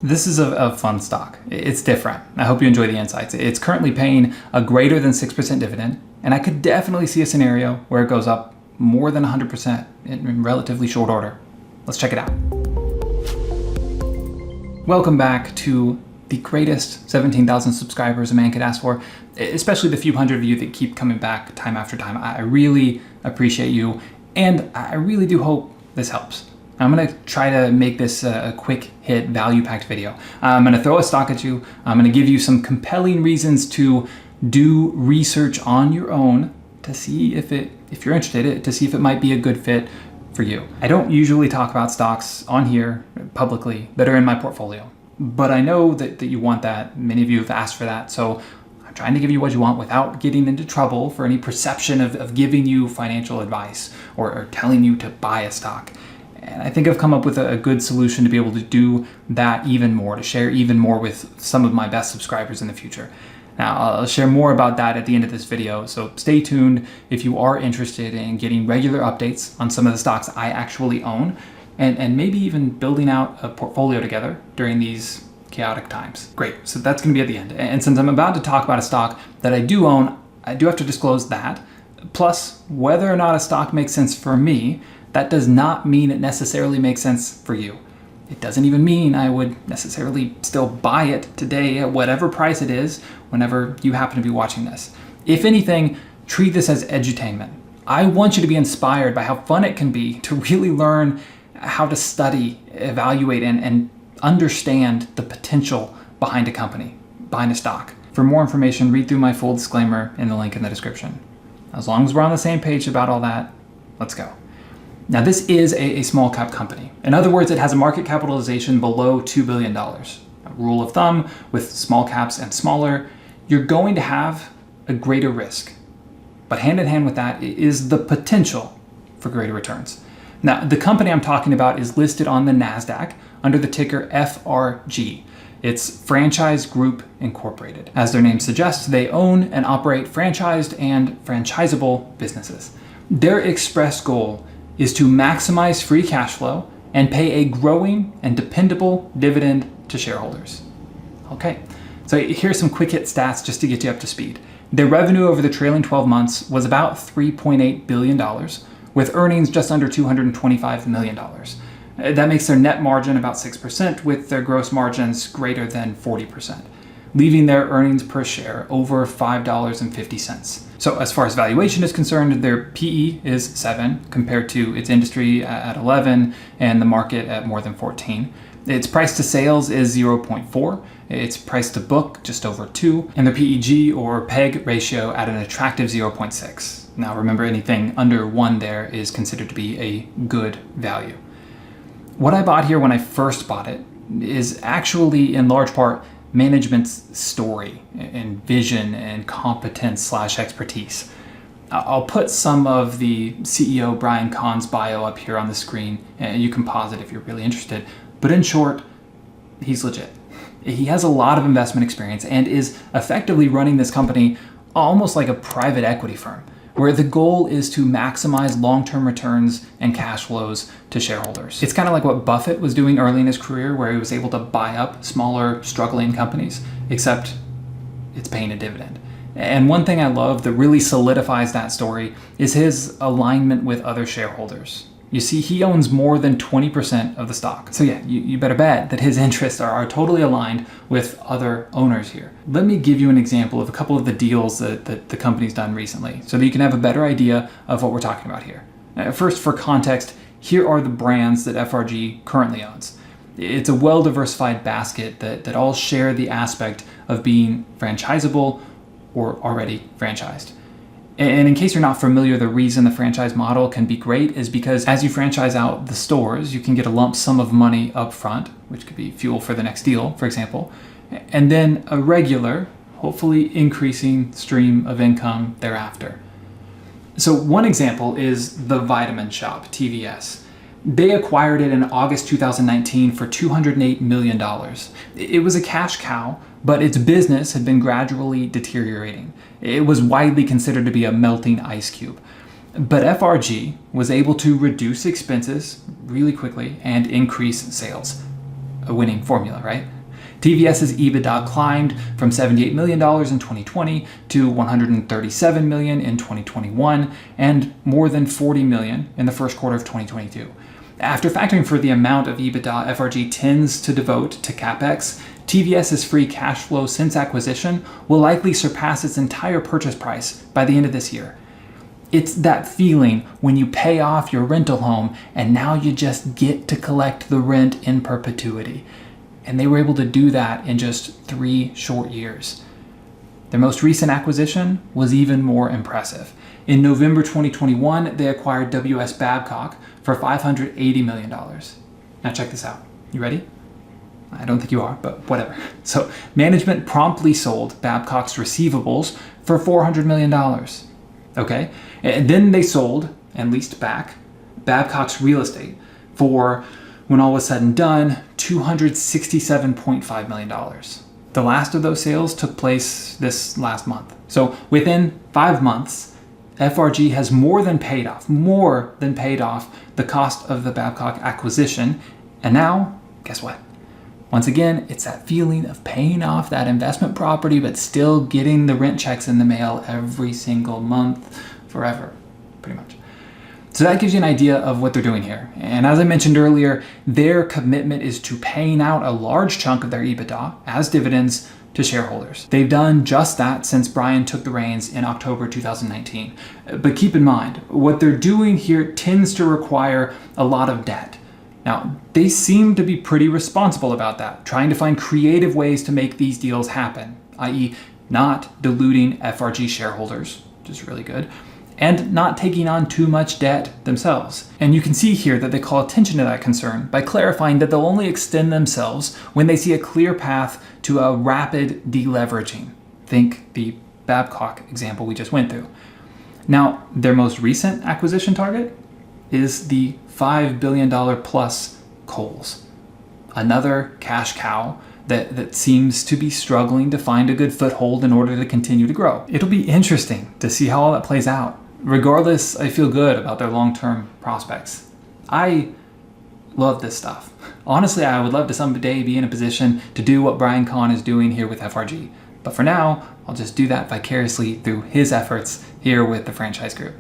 This is a fun stock. It's different. I hope you enjoy the insights. It's currently paying a greater than 6% dividend, and I could definitely see a scenario where it goes up more than 100% in relatively short order. Let's check it out. Welcome back to the greatest 17,000 subscribers a man could ask for, especially the few hundred of you that keep coming back time after time. I really appreciate you, and I really do hope this helps. I'm going to try to make this a quick hit value-packed video. I'm going to throw a stock at you. I'm going to give you some compelling reasons to do research on your own to see if you're interested, to see if it might be a good fit for you. I don't usually talk about stocks on here publicly that are in my portfolio, but I know that you want that. Many of you have asked for that, so I'm trying to give you what you want without getting into trouble for any perception of giving you financial advice or telling you to buy a stock. And I think I've come up with a good solution to be able to do that even more, to share even more with some of my best subscribers in the future. Now, I'll share more about that at the end of this video, so stay tuned if you are interested in getting regular updates on some of the stocks I actually own, and maybe even building out a portfolio together during these chaotic times. Great, so that's going to be at the end. And since I'm about to talk about a stock that I do own, I do have to disclose that. Plus, whether or not a stock makes sense for me, that does not mean it necessarily makes sense for you. It doesn't even mean I would necessarily still buy it today at whatever price it is whenever you happen to be watching this. If anything, treat this as edutainment. I want you to be inspired by how fun it can be to really learn how to study, evaluate, and understand the potential behind a company, behind a stock. For more information, read through my full disclaimer in the link in the description. As long as we're on the same page about all that, let's go. Now, this is a small cap company. In other words, it has a market capitalization below $2 billion. A rule of thumb, with small caps and smaller, you're going to have a greater risk. But hand in hand with that is the potential for greater returns. Now, the company I'm talking about is listed on the NASDAQ under the ticker FRG. It's Franchise Group Incorporated. As their name suggests, they own and operate franchised and franchisable businesses. Their express goal is to maximize free cash flow and pay a growing and dependable dividend to shareholders. Okay, so here's some quick hit stats just to get you up to speed. Their revenue over the trailing 12 months was about $3.8 billion, with earnings just under $225 million. That makes their net margin about 6%, with their gross margins greater than 40%, leaving their earnings per share over $5.50. So as far as valuation is concerned, their PE is 7 compared to its industry at 11 and the market at more than 14. Its price to sales is 0.4. Its price to book just over 2, and the PEG or PEG ratio at an attractive 0.6. Now remember, anything under 1 there is considered to be a good value. What I bought here when I first bought it is actually in large part management's story and vision and competence / expertise. I'll put some of the CEO Brian Kahn's bio up here on the screen, and you can pause it if you're really interested. But in short, he's legit. He has a lot of investment experience and is effectively running this company almost like a private equity firm, where the goal is to maximize long-term returns and cash flows to shareholders. It's kind of like what Buffett was doing early in his career, where he was able to buy up smaller, struggling companies, except it's paying a dividend. And one thing I love that really solidifies that story is his alignment with other shareholders. You see, he owns more than 20% of the stock. So yeah, you better bet that his interests are totally aligned with other owners here. Let me give you an example of a couple of the deals that the company's done recently so that you can have a better idea of what we're talking about here. First, for context, here are the brands that FRG currently owns. It's a well-diversified basket that all share the aspect of being franchisable or already franchised. And in case you're not familiar, the reason the franchise model can be great is because as you franchise out the stores, you can get a lump sum of money up front, which could be fuel for the next deal, for example, and then a regular, hopefully increasing stream of income thereafter. So one example is the Vitamin Shoppe, TVS. They acquired it in August 2019 for $208 million. It was a cash cow, but its business had been gradually deteriorating. It was widely considered to be a melting ice cube. But FRG was able to reduce expenses really quickly and increase sales. a winning formula, right? TVS's EBITDA climbed from $78 million in 2020 to $137 million in 2021 and more than $40 million in the first quarter of 2022. After factoring for the amount of EBITDA FRG tends to devote to CapEx, TVS's free cash flow since acquisition will likely surpass its entire purchase price by the end of this year. It's that feeling when you pay off your rental home and now you just get to collect the rent in perpetuity. And they were able to do that in just 3 short years. Their most recent acquisition was even more impressive. In November 2021, they acquired W.S. Babcock for $580 million. Now check this out. You ready? I don't think you are, but whatever. So management promptly sold Babcock's receivables for $400 million. Okay? And then they sold and leased back Babcock's real estate for, when all was said and done, $267.5 million. The last of those sales took place this last month. So within 5 months, FRG has more than paid off the cost of the Babcock acquisition. And now, guess what? Once again, it's that feeling of paying off that investment property, but still getting the rent checks in the mail every single month, forever, pretty much. So that gives you an idea of what they're doing here. And as I mentioned earlier, their commitment is to paying out a large chunk of their EBITDA as dividends to shareholders. They've done just that since Brian took the reins in October 2019. But keep in mind, what they're doing here tends to require a lot of debt. Now, they seem to be pretty responsible about that, trying to find creative ways to make these deals happen, i.e. not diluting FRG shareholders, which is really good, and not taking on too much debt themselves. And you can see here that they call attention to that concern by clarifying that they'll only extend themselves when they see a clear path to a rapid deleveraging. Think the Babcock example we just went through. Now, their most recent acquisition target is the $5 billion plus Kohl's, another cash cow that seems to be struggling to find a good foothold in order to continue to grow. It'll be interesting to see how all that plays out. Regardless, I feel good about their long-term prospects. I love this stuff. Honestly, I would love to someday be in a position to do what Brian Kahn is doing here with FRG. But for now, I'll just do that vicariously through his efforts here with the franchise group.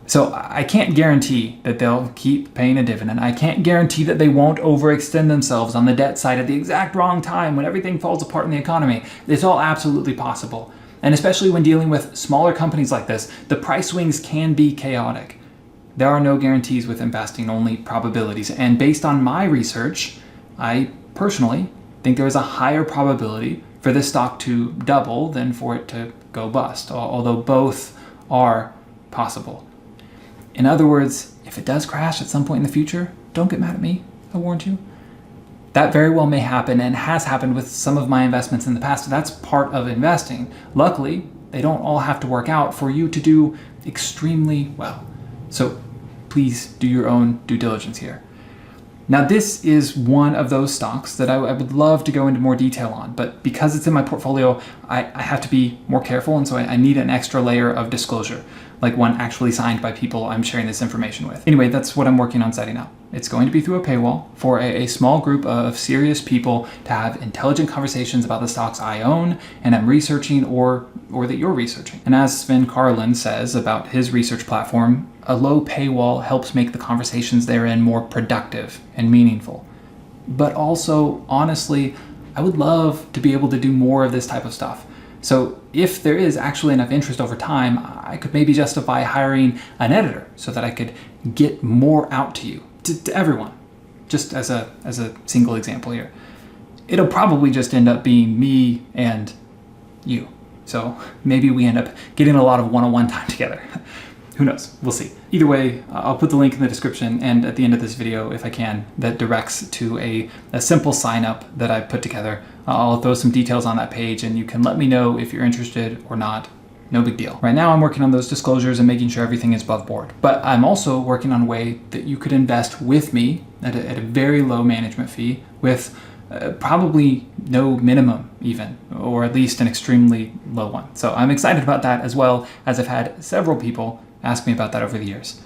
So I can't guarantee that they'll keep paying a dividend. I can't guarantee that they won't overextend themselves on the debt side at the exact wrong time when everything falls apart in the economy. It's all absolutely possible. And especially when dealing with smaller companies like this, the price swings can be chaotic. There are no guarantees with investing, only probabilities. And based on my research, I personally think there is a higher probability for this stock to double than for it to go bust, although both are possible. In other words, if it does crash at some point in the future, don't get mad at me, I warned you. That very well may happen and has happened with some of my investments in the past. That's part of investing. Luckily, they don't all have to work out for you to do extremely well. So please do your own due diligence here. Now, this is one of those stocks that I would love to go into more detail on, but because it's in my portfolio, I have to be more careful, and so I need an extra layer of disclosure, like one actually signed by people I'm sharing this information with. Anyway, that's what I'm working on setting up. It's going to be through a paywall for a small group of serious people to have intelligent conversations about the stocks I own and I'm researching or that you're researching. And as Sven Carlin says about his research platform, a low paywall helps make the conversations therein more productive and meaningful. But also, honestly, I would love to be able to do more of this type of stuff. So if there is actually enough interest over time, I could maybe justify hiring an editor so that I could get more out to you, to everyone, just as a single example here. It'll probably just end up being me and you. So maybe we end up getting a lot of one-on-one time together. Who knows? We'll see. Either way, I'll put the link in the description and at the end of this video, if I can, that directs to a simple sign up that I put together. I'll throw some details on that page and you can let me know if you're interested or not. No big deal. Right now I'm working on those disclosures and making sure everything is above board. But I'm also working on a way that you could invest with me at a very low management fee with probably no minimum even, or at least an extremely low one. So I'm excited about that, as well as I've had several people ask me about that over the years.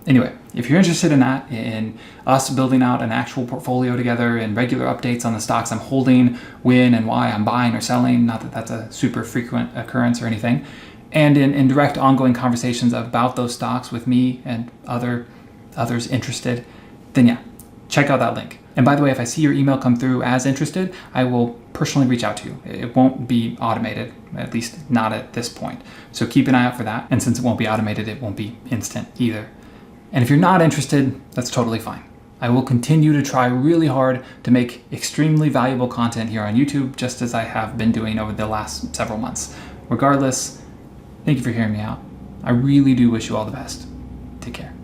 Anyway, if you're interested in that, in us building out an actual portfolio together and regular updates on the stocks I'm holding, when and why I'm buying or selling, not that that's a super frequent occurrence or anything, and in direct ongoing conversations about those stocks with me and others interested, then yeah, check out that link. And by the way, if I see your email come through as interested, I will personally reach out to you. It won't be automated, at least not at this point. So keep an eye out for that. And since it won't be automated, it won't be instant either. And if you're not interested, that's totally fine. I will continue to try really hard to make extremely valuable content here on YouTube, just as I have been doing over the last several months. Regardless, thank you for hearing me out. I really do wish you all the best. Take care.